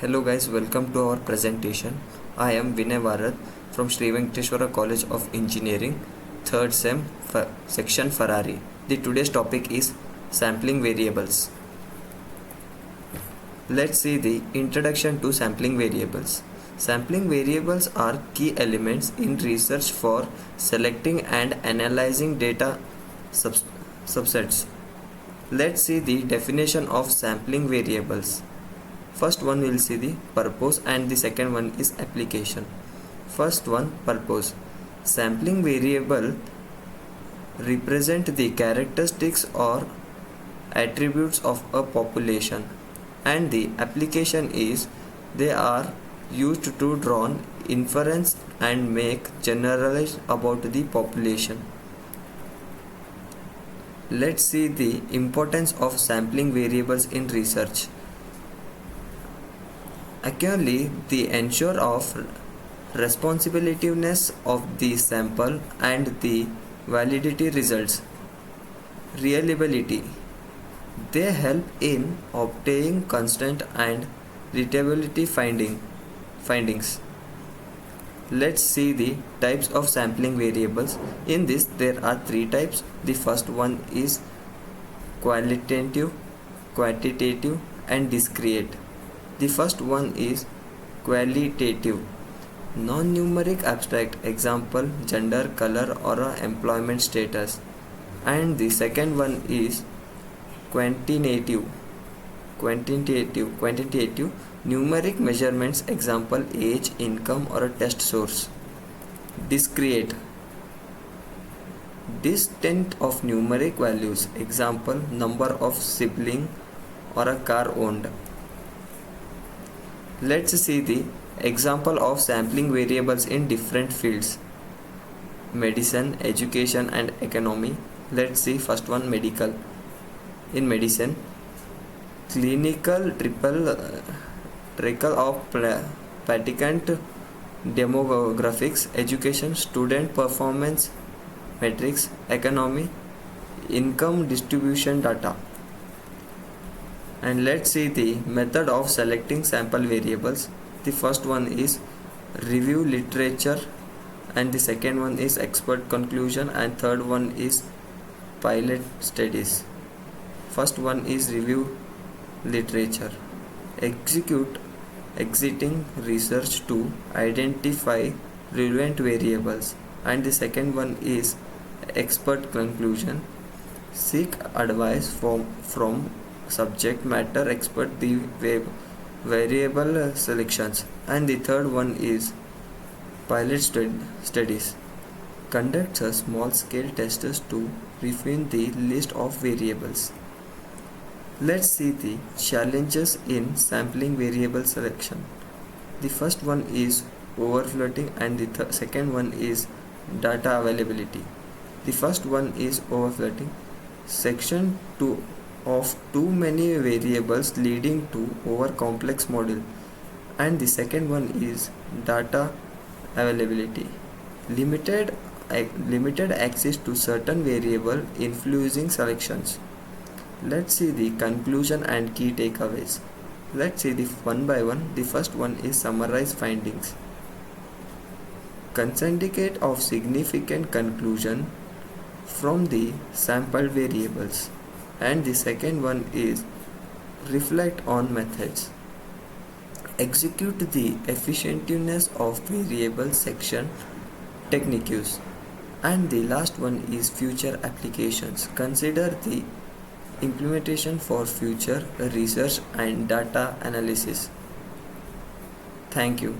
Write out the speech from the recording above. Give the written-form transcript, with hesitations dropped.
Hello guys, welcome to our presentation. I am Vinay Bharat from Sri Venkateshwara College of Engineering, 3rd SEM, section Ferrari. The today's topic is sampling variables. Let's see the introduction to sampling variables. Sampling variables are key elements in research for selecting and analyzing data subsets. Let's see the definition of sampling variables. First one will see the purpose and the second one is application. First one, purpose. Sampling variable represent the characteristics or attributes of a population, and the application is they are used to draw inference and make generalize about the population. Let's see the importance of sampling variables in research. Actually, the ensure of responsibility-ness of the sample and the validity results. Reliability. They help in obtaining constant and readability findings. Let's see the types of sampling variables. In this, there are three types. The first one is qualitative, quantitative, and discrete. The first one is qualitative, non-numeric abstract, example gender, color, or employment status. And the second one is quantitative, numeric measurements, example age, income, or a test source. Discrete, distant of numeric values, example number of sibling or a car owned. Let's see the example of sampling variables in different fields: medicine, education, and economy. Let's see first one, medical. In medicine, clinical trickle of patient demographics, education, student performance metrics, economy, income distribution data. And let's see the method of selecting sample variables. The first one is review literature, and the second one is expert conclusion, and third one is pilot studies. First one is review literature. Exiting research to identify relevant variables, and the second one is expert conclusion. Seek advice from subject matter expert the variable selections, and the third one is pilot studies. Conducts a small scale tests to refine the list of variables. Let's see the challenges in sampling variable selection. The first one is overfloating, and the second one is data availability. The first one is overfloating, section of too many variables leading to over complex model, and the second one is data availability, limited access to certain variable influencing selections. Let's see the conclusion and key takeaways. Let's see the one by one. The first one is summarize findings. Consolidate of significant conclusion from the sampled variables, and the second one is reflect on methods. Execute the effectiveness of variable section techniques, and the last one is future applications. Consider the implementation for future research and data analysis. Thank you.